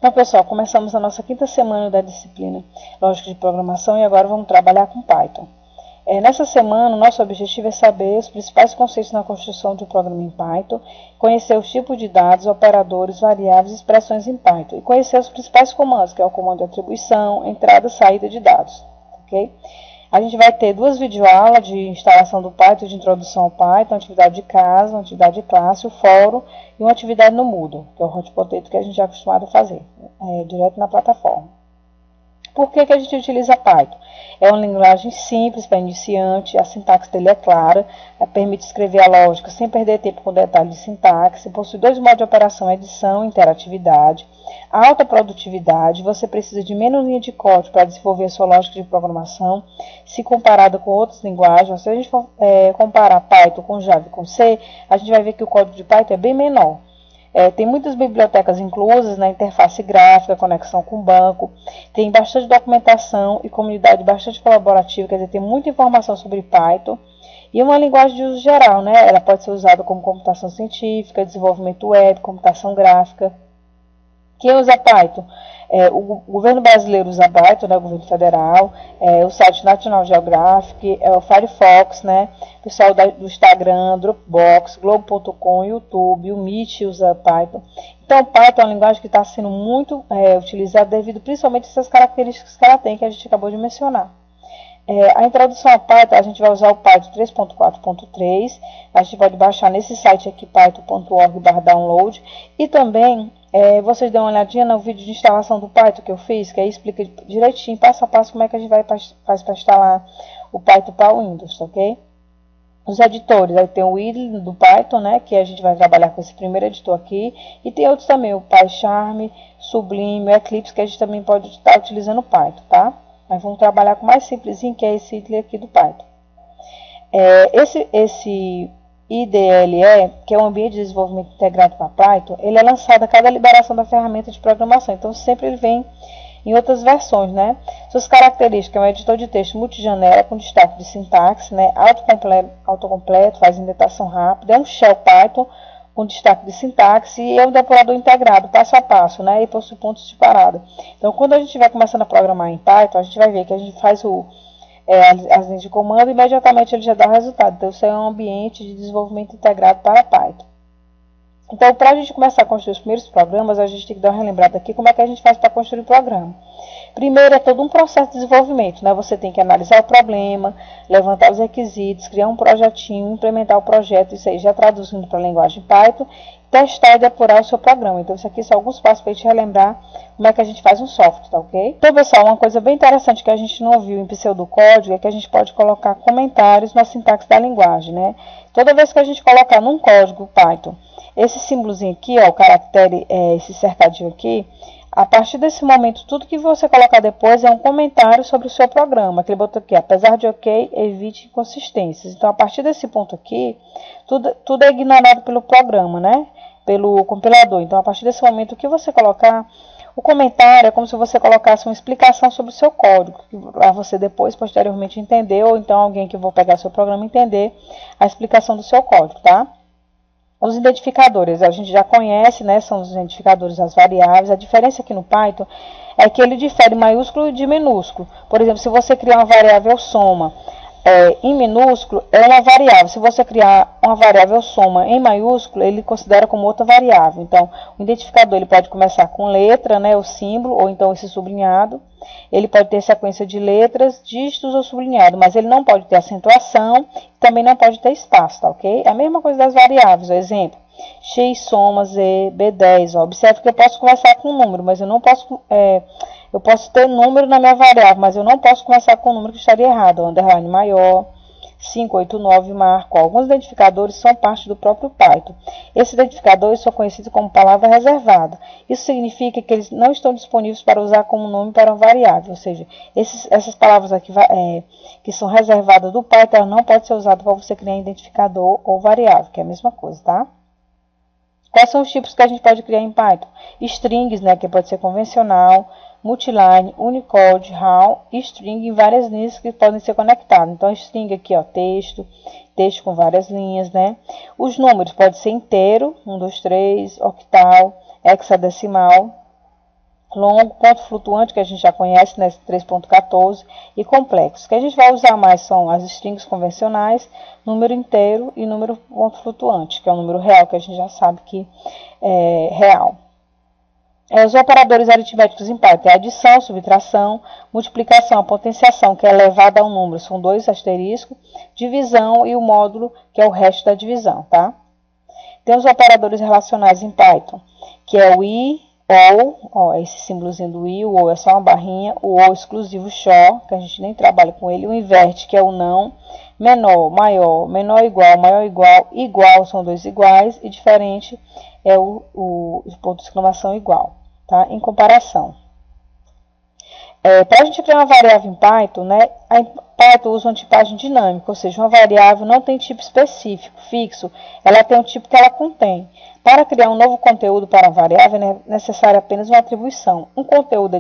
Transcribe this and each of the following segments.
Então, pessoal, começamos a nossa quinta semana da disciplina Lógica de Programação e agora vamos trabalhar com Python. Nessa semana, o nosso objetivo é saber os principais conceitos na construção de um programa em Python, conhecer os tipos de dados, operadores, variáveis e expressões em Python, e conhecer os principais comandos, que é o comando de atribuição, entrada e saída de dados. Ok? A gente vai ter duas videoaulas de instalação do Python, de introdução ao Python, atividade de casa, uma atividade de classe, o fórum e uma atividade no Moodle, que é o Hot Potato que a gente é acostumado a fazer, direto na plataforma. Por que a gente utiliza Python? É uma linguagem simples para iniciante, a sintaxe dele é clara, permite escrever a lógica sem perder tempo com detalhes de sintaxe, possui dois modos de operação, edição e interatividade, alta produtividade, você precisa de menos linha de código para desenvolver a sua lógica de programação, se comparada com outras linguagens. Se a gente for comparar Python com Java e com C, a gente vai ver que o código de Python é bem menor. Tem muitas bibliotecas inclusas na interface gráfica, conexão com o banco, tem bastante documentação e comunidade bastante colaborativa, quer dizer, tem muita informação sobre Python e uma linguagem de uso geral, né? Ela pode ser usada como computação científica, desenvolvimento web, computação gráfica. Quem usa Python? O governo brasileiro usa Python, né, o governo federal, o site National Geographic, o Firefox, né, o pessoal do Instagram, Dropbox, Globo.com, YouTube, o Meet usa Python. Então, o Python é uma linguagem que está sendo muito utilizada devido principalmente a essas características que ela tem, que a gente acabou de mencionar. A introdução ao Python, a gente vai usar o Python 3.4.3, a gente pode baixar nesse site aqui, python.org/download, e também vocês dão uma olhadinha no vídeo de instalação do Python que eu fiz, que aí explica direitinho, passo a passo, como é que a gente faz para instalar o Python para o Windows, ok? Os editores, aí tem o IDLE do Python, né, que a gente vai trabalhar com esse primeiro editor aqui, e tem outros também, o PyCharm, Sublime, o Eclipse, que a gente também pode estar utilizando o Python, tá? Mas vamos trabalhar com o mais simplesinho, que é esse IDLE aqui do Python. Esse IDLE, que é o Ambiente de Desenvolvimento Integrado para Python, ele é lançado a cada liberação da ferramenta de programação. Então, sempre ele vem em outras versões, né? Suas características: é um editor de texto multijanela com destaque de sintaxe, né? Autocompleto, faz indentação rápida, é um shell Python com destaque de sintaxe e é um depurador integrado, passo a passo, né? E possui pontos de parada. Então, quando a gente estiver começando a programar em Python, a gente vai ver que a gente faz as linhas de comando e imediatamente ele já dá o resultado. Então, isso é um ambiente de desenvolvimento integrado para Python. Então, para a gente começar a construir os primeiros programas, a gente tem que dar uma relembrada aqui como é que a gente faz para construir o programa. Primeiro, é todo um processo de desenvolvimento, né? Você tem que analisar o problema, levantar os requisitos, criar um projetinho, implementar o projeto, isso aí já traduzindo para a linguagem Python, testar e depurar o seu programa. Então, isso aqui são alguns passos para a gente relembrar como é que a gente faz um software, tá ok? Então, pessoal, uma coisa bem interessante que a gente não viu em pseudocódigo é que a gente pode colocar comentários na sintaxe da linguagem, né? Toda vez que a gente colocar num código Python esse símbolozinho aqui, ó, o caractere, esse cercadinho aqui, a partir desse momento, tudo que você colocar depois é um comentário sobre o seu programa. Aquele botão aqui, apesar de ok, evite inconsistências. Então, a partir desse ponto aqui, tudo é ignorado pelo programa, né? Pelo compilador. Então, a partir desse momento, o que você colocar, o comentário é como se você colocasse uma explicação sobre o seu código, para você depois, posteriormente, entender, ou então alguém que for pegar seu programa entender a explicação do seu código, tá? Os identificadores, a gente já conhece, né? São os identificadores das variáveis. A diferença aqui no Python é que ele difere maiúsculo de minúsculo. Por exemplo, se você criar uma variável soma em minúsculo, é uma variável. Se você criar uma variável soma em maiúsculo, ele considera como outra variável. Então, o identificador ele pode começar com letra, né, o símbolo, ou então esse sublinhado. Ele pode ter sequência de letras, dígitos ou sublinhado, mas ele não pode ter acentuação, também não pode ter espaço, tá ok? É a mesma coisa das variáveis, por exemplo, x soma z, b10. Ó. Observe que eu posso começar com um número, mas eu não posso... eu posso ter número na minha variável, mas eu não posso começar com um número que estaria errado. Underline maior, 589 marco. Alguns identificadores são parte do próprio Python. Esses identificadores são conhecidos como palavra reservada. Isso significa que eles não estão disponíveis para usar como nome para uma variável. Ou seja, essas palavras aqui que são reservadas do Python, elas não podem ser usadas para você criar identificador ou variável, que é a mesma coisa, tá? Quais são os tipos que a gente pode criar em Python? Strings, né, que pode ser convencional, multiline, Unicode, HAL e string em várias linhas que podem ser conectadas. Então, string aqui, ó, texto com várias linhas, né? Os números podem ser inteiro, 1, 2, 3, octal, hexadecimal. longo, ponto flutuante, que a gente já conhece, né, 3.14, e complexo. O que a gente vai usar mais são as strings convencionais, número inteiro e número ponto flutuante, que é o número real, que a gente já sabe que é real. Os operadores aritméticos em Python é adição, subtração, multiplicação, a potenciação, que é elevada a um número, são 2 asteriscos, divisão e o módulo, que é o resto da divisão, tá? Tem os operadores relacionais em Python, que é o i, ou, esse símbolozinho do i, o ou é só uma barrinha, o ou exclusivo shor, que a gente nem trabalha com ele, o invert, que é o não, menor, maior, menor igual, maior igual, igual são 2 iguais, e diferente é o ponto de exclamação igual, tá? Em comparação. Para a gente criar uma variável em Python, né? A Python usa uma tipagem dinâmica, ou seja, uma variável não tem tipo específico, fixo, ela tem o tipo que ela contém. Para criar um novo conteúdo para a variável, é necessária apenas uma atribuição. Um conteúdo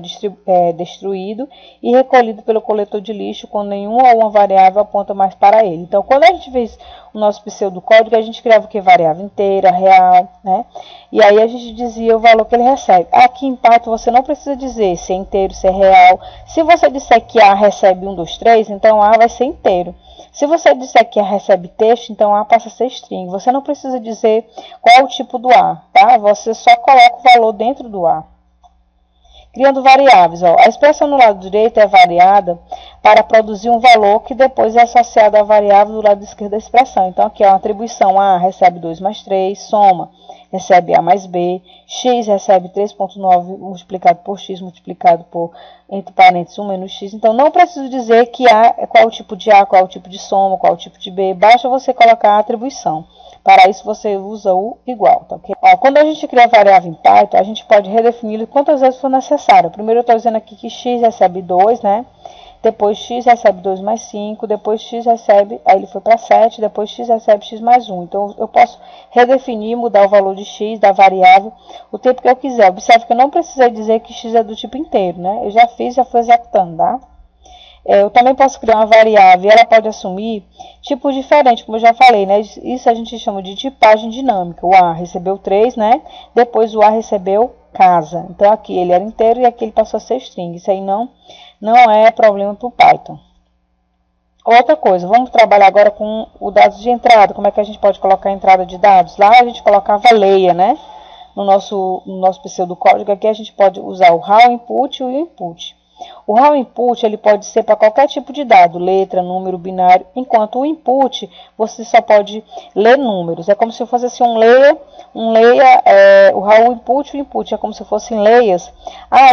é destruído e recolhido pelo coletor de lixo quando nenhuma ou uma variável aponta mais para ele. Então, quando a gente fez o nosso pseudocódigo, a gente criava o que? Variável inteira, real, né? E aí a gente dizia o valor que ele recebe. Aqui em Python você não precisa dizer se é inteiro, se é real. Se você disser que A recebe 1, 2, 3, então A vai ser inteiro. Se você disser que A recebe texto, então A passa a ser string. Você não precisa dizer qual é o tipo do A, tá? Você só coloca o valor dentro do A. Criando variáveis, ó. A expressão no lado direito é variada para produzir um valor que depois é associado à variável do lado esquerdo da expressão. Então, aqui é uma atribuição: A recebe 2 mais 3, soma, recebe A mais B, X recebe 3.9 multiplicado por X multiplicado por, entre parênteses, 1 menos X. Então, não preciso dizer que A, qual é o tipo de A, qual é o tipo de soma, qual é o tipo de B. Basta você colocar a atribuição. Para isso, você usa o igual, tá ok? Ó, quando a gente cria a variável em Python, a gente pode redefinir quantas vezes for necessário. Primeiro, eu estou dizendo aqui que X recebe 2, né? Depois, X recebe 2 mais 5. Depois, X recebe... Aí, ele foi para 7. Depois, X recebe X mais 1. Então, eu posso redefinir, mudar o valor de X da variável o tempo que eu quiser. Observe que eu não precisei dizer que X é do tipo inteiro, né? Eu já fiz, já fui executando, tá? Eu também posso criar uma variável e ela pode assumir tipos diferentes, como eu já falei, né? Isso a gente chama de tipagem dinâmica. O A recebeu 3, né? Depois o A recebeu casa. Então aqui ele era inteiro e aqui ele passou a ser string. Isso aí não é problema para o Python. Outra coisa, vamos trabalhar agora com o dados de entrada. Como é que a gente pode colocar a entrada de dados? Lá a gente colocava leia, né? No nosso pseudocódigo aqui a gente pode usar o raw input e o input. O raw input ele pode ser para qualquer tipo de dado, letra, número, binário, enquanto o input você só pode ler números. É como se fosse assim, o raw input, o input é como se fossem leias,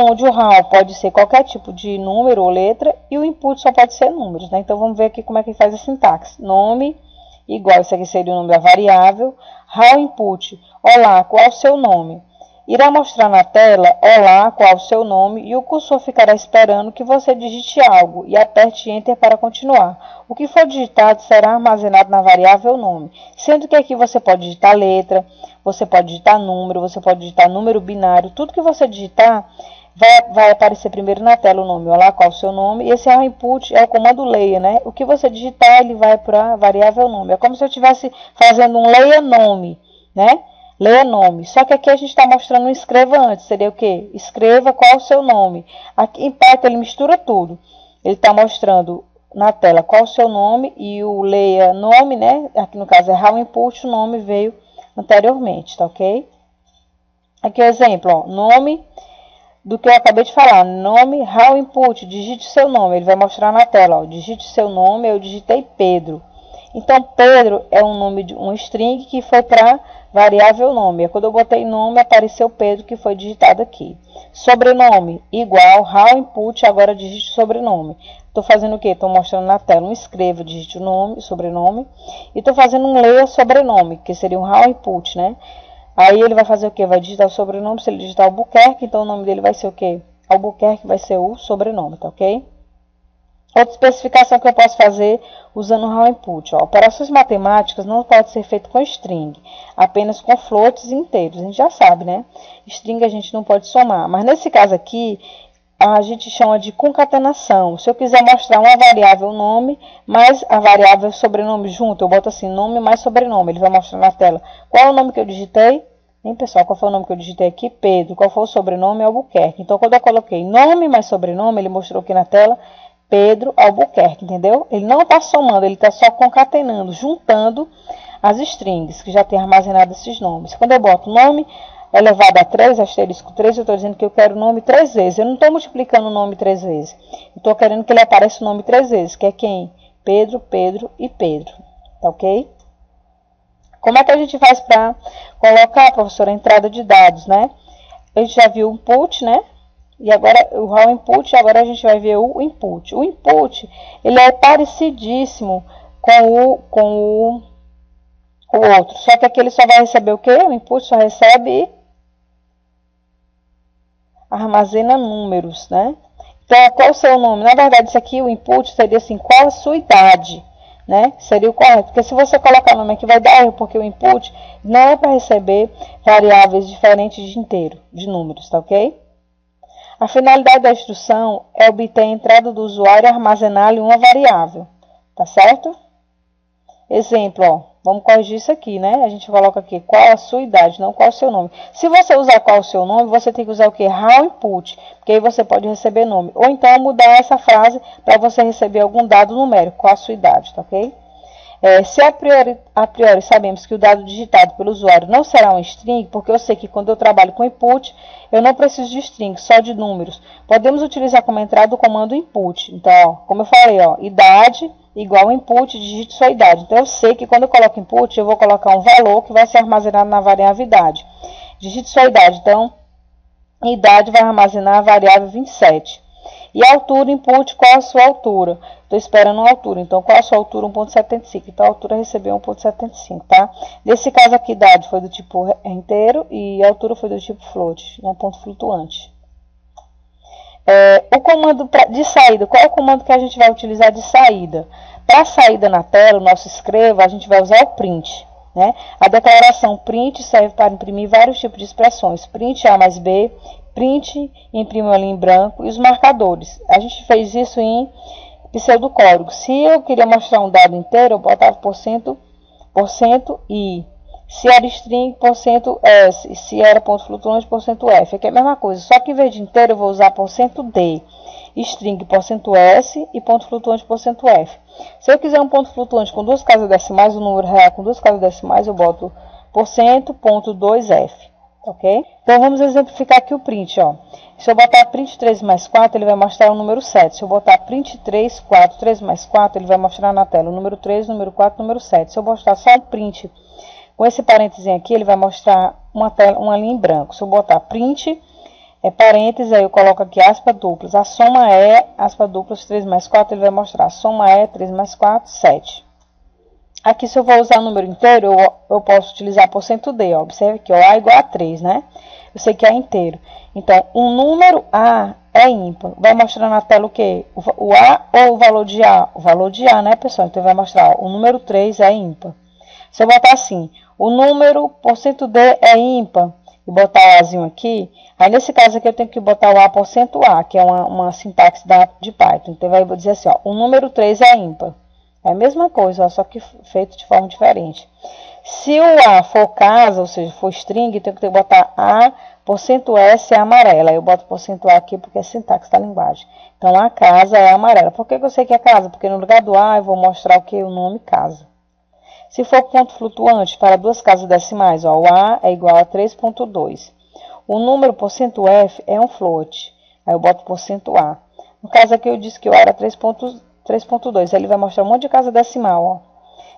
onde o raw pode ser qualquer tipo de número ou letra e o input só pode ser números, né? Então vamos ver aqui como é que faz a sintaxe. Nome igual, isso aqui seria o nome da variável. Raw input, olá, qual é o seu nome? Irá mostrar na tela, olá, qual o seu nome, e o cursor ficará esperando que você digite algo e aperte Enter para continuar. O que for digitado será armazenado na variável nome, sendo que aqui você pode digitar letra, você pode digitar número, você pode digitar número binário, tudo que você digitar vai aparecer primeiro na tela o nome, olá, qual o seu nome, e esse é o input, é o comando leia, né? O que você digitar, ele vai para a variável nome. É como se eu estivesse fazendo um leia nome, né? Leia nome. Só que aqui a gente está mostrando um escreva antes. Seria o quê? Escreva qual o seu nome. Aqui em Python ele mistura tudo. Ele está mostrando na tela qual o seu nome e o leia nome, né? Aqui no caso é raw input, o nome veio anteriormente, tá ok? Aqui o exemplo, ó, nome do que eu acabei de falar. Nome, raw input, digite seu nome. Ele vai mostrar na tela, ó, digite seu nome, eu digitei Pedro. Então, Pedro é um nome de um string que foi para variável nome. Quando eu botei nome, apareceu Pedro, que foi digitado aqui. Sobrenome, igual, raw input, agora digite sobrenome. Estou fazendo o quê? Estou mostrando na tela um escreva, digite o nome, sobrenome. E estou fazendo um leia sobrenome, que seria um raw input, né? Aí ele vai fazer o quê? Vai digitar o sobrenome. Se ele digitar Albuquerque, então o nome dele vai ser o quê? Albuquerque vai ser o sobrenome, tá ok? Outra especificação que eu posso fazer usando o raw input. Ó, operações matemáticas não podem ser feitas com string, apenas com floats inteiros. A gente já sabe, né? String a gente não pode somar. Mas nesse caso aqui, a gente chama de concatenação. Se eu quiser mostrar uma variável nome, mais a variável sobrenome junto, eu boto assim, nome mais sobrenome. Ele vai mostrar na tela qual é o nome que eu digitei, Hein, pessoal? Qual foi o nome que eu digitei aqui? Pedro. Qual foi o sobrenome? Albuquerque. Então, quando eu coloquei nome mais sobrenome, ele mostrou aqui na tela Pedro Albuquerque, entendeu? Ele não está somando, ele está só concatenando, juntando as strings que já tem armazenado esses nomes. Quando eu boto nome elevado a 3, asterisco 3, eu estou dizendo que eu quero o nome 3 vezes. Eu não estou multiplicando o nome 3 vezes. Eu estou querendo que ele apareça o nome 3 vezes, que é quem? Pedro, Pedro e Pedro. Tá ok? Como é que a gente faz para colocar, professora, a entrada de dados, né? A gente já viu o input, né? E agora o raw input, agora a gente vai ver o input. O input, ele é parecidíssimo com o outro. Só que aqui ele só vai receber o quê? O input só recebe armazena números, né? Então, qual o seu nome? Na verdade, isso aqui, o input seria assim, qual a sua idade, né? Seria o correto. Porque se você colocar o nome aqui, vai dar erro, porque o input não é para receber variáveis diferentes de inteiro, de números, tá ok? A finalidade da instrução é obter a entrada do usuário e armazenar-lhe uma variável, tá certo? Exemplo, ó, vamos corrigir isso aqui, né? A gente coloca aqui qual a sua idade, não qual o seu nome. Se você usar qual o seu nome, você tem que usar o que? Raw input, porque aí você pode receber nome. Ou então mudar essa frase para você receber algum dado numérico, qual a sua idade, tá ok? Se a priori sabemos que o dado digitado pelo usuário não será um string, porque eu sei que quando eu trabalho com input, eu não preciso de string, só de números. Podemos utilizar como entrada o comando input. Então, ó, como eu falei, ó, idade igual input, digite sua idade. Então, eu sei que quando eu coloco input, eu vou colocar um valor que vai ser armazenado na variável idade. Digite sua idade. Então, idade vai armazenar a variável 27. E a altura, input, qual a sua altura? Estou esperando uma altura. Então, qual a sua altura? 1.75. Então, a altura recebeu 1.75, tá? Nesse caso aqui, idade foi do tipo inteiro e a altura foi do tipo float, né? Ponto flutuante. O comando de saída. Qual é o comando que a gente vai utilizar de saída? Para a saída na tela, o nosso escreva, a gente vai usar o print, né? A declaração print serve para imprimir vários tipos de expressões. Print A mais B, print imprime uma linha em branco e os marcadores. A gente fez isso em pseudocódigo. Se eu queria mostrar um dado inteiro, eu botava porcento I. Se era string, porcento S. Se era ponto flutuante, porcento F. Aqui é a mesma coisa, só que em vez de inteiro eu vou usar porcento D. String, porcento S e ponto flutuante, porcento F. Se eu quiser um ponto flutuante com duas casas decimais, um número real com duas casas decimais, eu boto porcento, ponto 2F. Ok? Então, vamos exemplificar aqui o print, ó. Se eu botar print 3 mais 4, ele vai mostrar o número 7. Se eu botar print 3, 4, 3 mais 4, ele vai mostrar na tela o número 3, número 4, número 7. Se eu botar só um print com esse parênteses aqui, ele vai mostrar uma linha em branco. Se eu botar print, parênteses, aí eu coloco aqui aspas duplas. A soma é, aspas duplas, 3 mais 4, ele vai mostrar. A soma é 3 mais 4, 7. Aqui, se eu vou usar o número inteiro, eu posso utilizar porcento D. Ó. Observe que A igual a 3, né? Eu sei que é inteiro. Então, o número A é ímpar. Vai mostrar na tela o quê? O A ou o valor de A? O valor de A, né, pessoal? Então, vai mostrar, ó, o número 3 é ímpar. Se eu botar assim, o número porcento D é ímpar, e botar o Azinho aqui, aí nesse caso aqui eu tenho que botar o A porcento A, que é uma sintaxe de Python. Então, vai dizer assim, ó, o número 3 é ímpar. É a mesma coisa, ó, só que feito de forma diferente. Se o A for casa, ou seja, for string, eu tenho que botar A, porcento S é amarela. Aí eu boto porcento A aqui porque é sintaxe da linguagem. Então, a casa é amarela. Por que eu sei que é casa? Porque no lugar do A eu vou mostrar o que? O nome casa. Se for ponto flutuante para duas casas decimais, ó, o A é igual a 3.2. O número porcento F é um float. Aí eu boto porcento A. No caso aqui eu disse que o A era 3.2. Ele vai mostrar um monte de casa decimal, ó.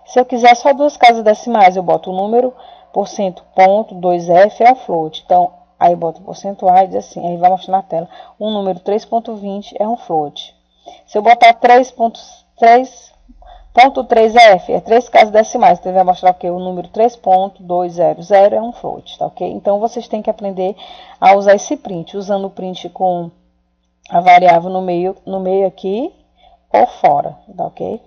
Se eu quiser só duas casas decimais, eu boto o número porcento ponto 2F é um float. Então, aí eu boto porcento A e diz assim, aí vai mostrar na tela. O número 3.20 é um float. Se eu botar 3.3F é três casas decimais, então ele vai mostrar o que? O número 3.200 é um float, tá ok? Então, vocês têm que aprender a usar esse print, usando o print com a variável no meio aqui, ou fora, tá ok?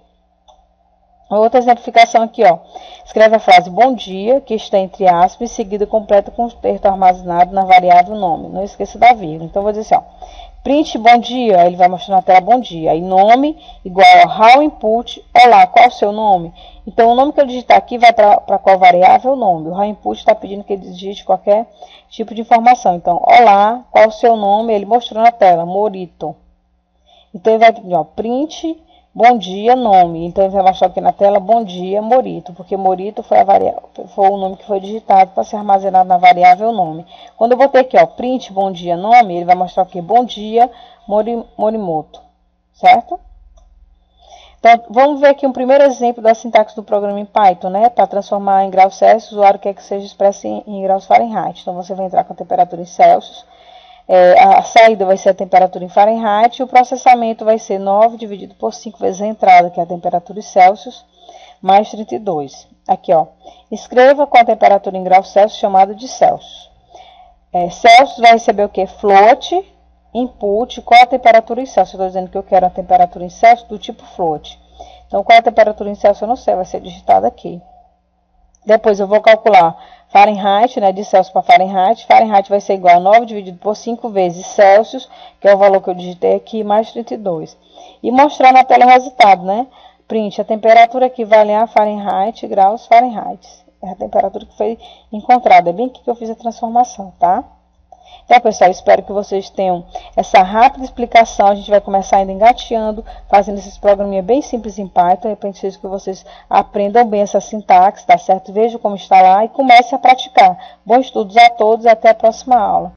Outra exemplificação aqui, ó. Escreve a frase bom dia, que está entre aspas, em seguida completa com o texto armazenado na variável nome. Não esqueça da vírgula. Então, vou dizer assim, ó. Print bom dia, aí ele vai mostrar na tela bom dia. Aí nome igual a how input, olá, qual é o seu nome? Então, o nome que eu digitar aqui vai para qual variável? O nome. O how input está pedindo que ele digite qualquer tipo de informação. Então, olá, qual é o seu nome? Ele mostrou na tela, Morito. Então, ele vai pedir, ó, print bom dia, nome. Então, ele vai mostrar aqui na tela, bom dia, Morito. Porque Morito foi o nome que foi digitado para ser armazenado na variável nome. Quando eu botei aqui, ó, print bom dia, nome, ele vai mostrar aqui, bom dia, Morimoto. Certo? Então, vamos ver aqui um primeiro exemplo da sintaxe do programa em Python, né? Para transformar em graus Celsius, o usuário quer que seja expresso em graus Fahrenheit. Então, você vai entrar com a temperatura em Celsius. A saída vai ser a temperatura em Fahrenheit e o processamento vai ser 9 dividido por 5 vezes a entrada, que é a temperatura em Celsius, mais 32. Aqui, ó. Escreva com a temperatura em graus Celsius chamada de Celsius. Celsius vai receber o que? Float, input, qual a temperatura em Celsius? Eu estou dizendo que eu quero a temperatura em Celsius do tipo float. Então, qual a temperatura em Celsius? Eu não sei, vai ser digitado aqui. Depois eu vou calcular Fahrenheit, né, de Celsius para Fahrenheit. Fahrenheit vai ser igual a 9 dividido por 5 vezes Celsius, que é o valor que eu digitei aqui, mais 32. E mostrar na tela o resultado, né? Print, a temperatura equivale a Fahrenheit, graus Fahrenheit. É a temperatura que foi encontrada. É bem aqui que eu fiz a transformação, tá? Então, pessoal, espero que vocês tenham essa rápida explicação. A gente vai começar ainda engateando, fazendo esses programinhas bem simples em Python. Eu preciso que vocês aprendam bem essa sintaxe, tá certo? Vejam como está lá e comecem a praticar. Bons estudos a todos e até a próxima aula.